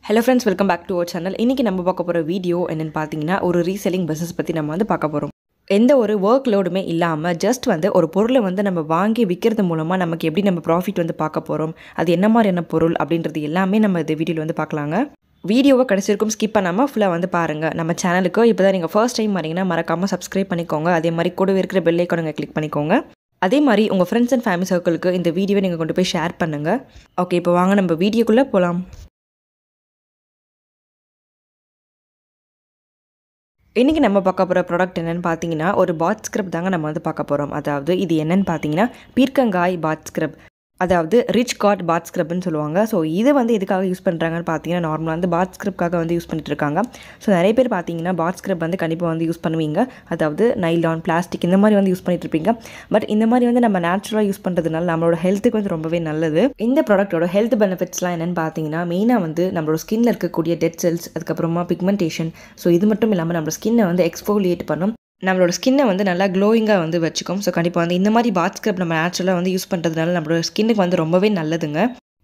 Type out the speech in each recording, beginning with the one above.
Hello friends, welcome back to our channel. இன்னைக்கு நம்ம பார்க்க போற வீடியோ என்னன்னு பாத்தீங்கன்னா ஒரு ரீசெல்லிங் பிசினஸ் பத்தி நம்ம பார்க்க போறோம். எந்த ஒரு வொர்க் லோடுமே இல்லாம ஜஸ்ட் ஒரு பொருளை நம்ம வாங்கி விக்கிறது மூலமா நமக்கு எப்படி நம்ம ப்ராஃபிட் பார்க்க போறோம். அது என்ன மாதிரியான பொருள் அப்படின்றது எல்லாமே நம்ம இந்த வீடியோல பார்க்கலாங்க. வீடியோவை கடைசி வரைக்கும் ஸ்கிப் பண்ணாம ஃபுல்லா பாருங்க. நம்ம சேனலுக்கு இப்போதான் நீங்க ஃபர்ஸ்ட் டைம் வரீங்கன்னா மறக்காம சப்ஸ்கிரைப் பண்ணிக்கோங்க. அதே மாதிரி கூடவே இருக்கிற பெல் ஐகானை கிளிக் பண்ணிக்கோங்க. அதே மாதிரி உங்க ஃப்ரெண்ட்ஸ் அண்ட் ஃபேமிலி சர்க்கிளுக்கு இந்த வீடியோவை நீங்க கொண்டு போய் ஷேர் பண்ணுங்க. ஓகே, இப்போ வாங்க நம்ம வீடியோக்குள்ள போலாம். இன்றைக்கி நம்ம பார்க்க போகிற ப்ராடக்ட் என்னென்னு பார்த்தீங்கன்னா ஒரு பாத் ஸ்க்ரப் தாங்க நம்ம பார்க்க போகிறோம். அதாவது இது என்னென்னு பார்த்தீங்கன்னா பீர்க்கங்காய் பாத் ஸ்க்ரப், அதாவது ரிச் காட் பாத் ஸ்க்ரப்னு சொல்லுவாங்க. ஸோ இது எதுக்காக யூஸ் பண்ணுறாங்கன்னு பார்த்தீங்கன்னா நார்மலாக பாத் ஸ்க்ரப்காக யூஸ் பண்ணிட்டு இருக்காங்க. ஸோ நிறைய பேர் பார்த்தீங்கன்னா பாத் ஸ்க்ரப் கண்டிப்பாக யூஸ் பண்ணுவீங்க. அதாவது நைலான், பிளாஸ்டிக் இந்த மாதிரி யூஸ் பண்ணிட்டு இருப்பீங்க. பட் இந்த மாதிரி நம்ம நேச்சுரலாக யூஸ் பண்ணுறதுனால நம்மளோட ஹெல்த்துக்கு ரொம்பவே நல்லது. இந்த ப்ராடக்ட்டோட ஹெல்த் பெனிஃபிட்ஸ்லாம் என்னென்னு பார்த்தீங்கன்னா மெயினாக நம்மளோட ஸ்கின்ல இருக்கக்கூடிய டெட் செல்ஸ், அதுக்கப்புறமா பிக்மெண்டேஷன், ஸோ இது மட்டும் இல்லாமல் நம்மளோட ஸ்கின்னை எக்ஸ்ஃபோலியேட் பண்ணும், நம்மளோட ஸ்கின்னை நல்லா க்ளோயிங்காக வச்சுக்கும். ஸோ கண்டிப்பாக இந்த மாதிரி பாத் ஸ்க்ரப் நம்ம நேச்சுரலாக யூஸ் பண்ணுறதுனால நம்மளோட ஸ்கின்னுக்கு ரொம்பவே நல்லதுங்க.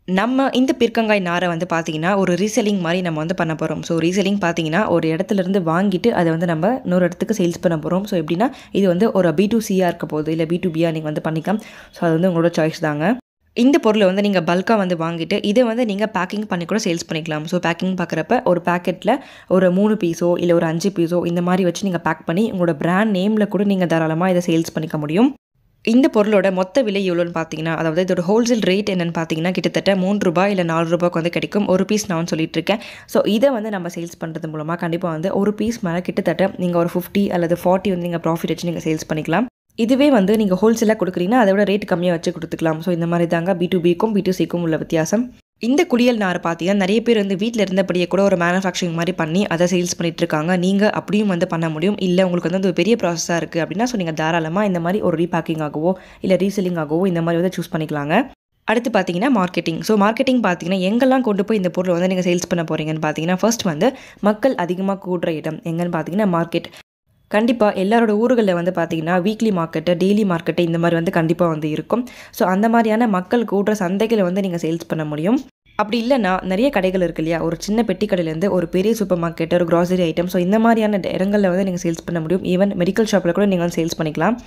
நம்ம இந்த பீர்க்கங்காய் நாரை பார்த்தீங்கன்னா ஒரு ரீசெல்லிங் மாதிரி நம்ம பண்ண போகிறோம். ஸோ ரீசெல்லிங் பார்த்தீங்கன்னா ஒரு இடத்துலேருந்து வாங்கிட்டு அதை நம்ம இன்னொரு இடத்துக்கு சேல்ஸ் பண்ண போகிறோம். ஸோ எப்படின்னா இது ஒரு B2Cயாக இருக்க போகுது, இல்லை B2Bயாக நீங்கள் பண்ணிக்கலாம். ஸோ அது உங்களோட சாய்ஸ் தாங்க. இந்த பொருளை நீங்கள் பல்காக வாங்கிட்டு இதை நீங்கள் பேக்கிங் பண்ணி கூட சேல்ஸ் பண்ணிக்கலாம். ஸோ பேக்கிங் பார்க்குறப்ப ஒரு பேக்கெட்டில் ஒரு 3 பீஸோ இல்லை ஒரு 5 பீஸோ இந்த மாதிரி வச்சு நீங்கள் பேக் பண்ணி உங்களோட பிராண்ட் நேமில் கூட நீங்கள் தாராளமாக இதை சேல்ஸ் பண்ணிக்க முடியும். இந்த பொருளோட மொத்த விலை எவ்வளோன்னு பார்த்தீங்கன்னா, அதாவது இதோட ஹோல்சேல் ரேட் என்னென்னு பார்த்தீங்கன்னா கிட்டத்தட்ட 3 ரூபாய் இல்லை 4 ரூபாய்க்கு கிடைக்கும் ஒரு பீஸ். நான் சொல்லிட்டு இருக்கேன். ஸோ இதை நம்ம சேல்ஸ் பண்ணுறது மூலமாக கண்டிப்பாக ஒரு பீஸ் மேலே கிட்டத்தட்ட நீங்கள் ஒரு 50 அல்லது 40 நீங்கள் ப்ராஃபிட் வச்சு நீங்கள் சேல்ஸ் பண்ணிக்கலாம். இதுவே நீங்கள் ஹோல்சேலாக கொடுக்குறீங்கன்னா அதை விட ரேட் கம்மியாக வச்சு கொடுத்துக்கலாம். ஸோ இந்த மாதிரி தாங்க B2Bக்கும் B2Cக்கும் உள்ள வித்தியாசம். இந்த குளியல் நார் பார்த்தீங்கன்னா நிறைய பேர் வீட்டில் இருந்தபடியே கூட ஒரு மேனுஃபேக்சரிங் மாதிரி பண்ணி அதை சேல்ஸ் பண்ணிட்டு இருக்காங்க. நீங்கள் அப்படியும் பண்ண முடியும். இல்லை உங்களுக்கு ஒரு பெரிய ப்ராசஸாக இருக்குது அப்படின்னா ஸோ நீங்கள் தாராளமாக இந்த மாதிரி ஒரு ரீபேக்கிங் ஆகவோ இல்லை ரீசெல்லிங் ஆகவோ இந்த மாதிரி சூஸ் பண்ணிக்கலாங்க. அடுத்து பார்த்தீங்கன்னா மார்க்கெட்டிங். ஸோ மார்க்கெட்டிங் பார்த்தீங்கன்னா எங்கெல்லாம் கொண்டு போய் இந்த பொருளை நீங்கள் சேல்ஸ் பண்ண போகிறீங்கன்னு பார்த்தீங்கன்னா ஃபர்ஸ்ட் மக்கள் அதிகமாக கூடுற இடம் எங்கன்னு பார்த்தீங்கன்னா மார்க்கெட். கண்டிப்பாக எல்லாரோட ஊர்களில் பார்த்தீங்கன்னா வீக்லி மார்க்கெட்டு, டெய்லி மார்க்கெட்டு இந்த மாதிரி கண்டிப்பாக இருக்கும். ஸோ அந்த மாதிரியான மக்கள் கூடுற சந்தைகளை நீங்கள் சேல்ஸ் பண்ண முடியும். அப்படி இல்லைன்னா நிறைய கடைகள் இருக்கு இல்லையா, ஒரு சின்ன பெட்டி கடையிலேருந்து ஒரு பெரிய சூப்பர் மார்க்கெட், ஒரு கிராசரி ஐட்டம், ஸோ இந்த மாதிரியான இடங்களில் நீங்கள் சேல்ஸ் பண்ண முடியும். ஈவன் மெடிக்கல் ஷாப்பில் கூட நீங்கள் சேல்ஸ் பண்ணிக்கலாம்.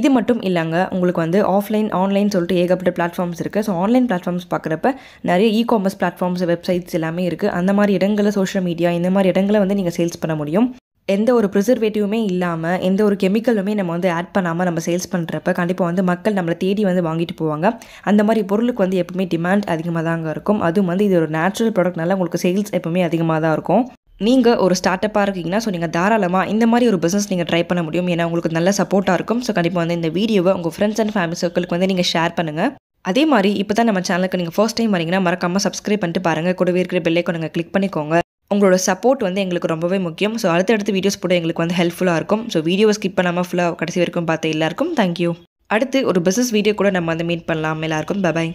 இது மட்டும் இல்லைங்க, உங்களுக்கு ஆஃப்லைன் ஆன்லைன் சொல்லிட்டு ஏகப்பட்ட பிளாட்ஃபார்ம்ஸ் இருக்குது. ஸோ ஆன்லைன் பிளாட்ஃபார்ம்ஸ் பார்க்குறப்ப நிறைய இ-காமர்ஸ் பிளாட்ஃபார்ம்ஸ், வெப்சைட்ஸ் எல்லாமே இருக்குது. அந்த மாதிரி இடங்களில் சோஷியல் மீடியா இந்த மாதிரி இடங்களில் நீங்கள் சேல்ஸ் பண்ண முடியும். எந்த ஒரு ப்ரிசர்வேட்டிவுமே இல்லாமல் எந்த ஒரு கெமிக்கலுமே நம்ம ஆட் பண்ணாமல் நம்ம சேல்ஸ் பண்ணுறப்ப கண்டிப்பாக மக்கள் நம்மளை தேடி வாங்கிட்டு போவாங்க. அந்த மாதிரி பொருளுக்கு எப்பவுமே டிமாண்ட் அதிகமாக தாங்க இருக்கும். அதுவும் இது ஒரு நேச்சுரல் ப்ராடக்ட்னால உங்களுக்கு சேல்ஸ் எப்பவுமே அதிகமாக தான் இருக்கும். நீங்கள் ஒரு ஸ்டார்ட் அப்பாக இருக்கீங்கன்னா ஸோ நீங்கள் தாராளமாக இந்த மாதிரி ஒரு பிஸ்னஸ் நீங்கள் ட்ரை பண்ண முடியும். ஏன்னா உங்களுக்கு நல்ல சப்போர்ட்டாக இருக்கும். ஸோ கண்டிப்பாக இந்த வீடியோவை உங்கள் ஃப்ரெண்ட்ஸ் அண்ட் ஃபேமிலி சர்க்கிளுக்கு நீங்கள் ஷேர் பண்ணுங்கள். அதே மாதிரி இப்போ தான் நம்ம சேனலுக்கு நீங்கள் ஃபர்ஸ்ட் டைம் வரீங்கன்னா மறக்காமல் சப்ஸ்கிரைப் பண்ணிட்டு பாருங்கள். கூடவே இருக்கிற பெல் ஐகானை கிளிக் பண்ணிக்கோங்க. உங்களோட சப்போர்ட் எங்களுக்கு ரொம்பவே முக்கியம். ஸோ அடுத்தடுத்த வீடியோஸ் கூட எங்களுக்கு ஹெல்ப்ஃபுல்லாக இருக்கும். ஸோ வீடியோவை ஸ்கிப் பண்ணாமல் ஃபுல்லாக கடைசி வரைக்கும் பார்த்த எல்லாருக்கும் தேங்க்யூ. அடுத்து ஒரு பிஸ்னஸ் வீடியோ கூட நம்ம மீட் பண்ணலாம். எல்லாருக்கும் பை.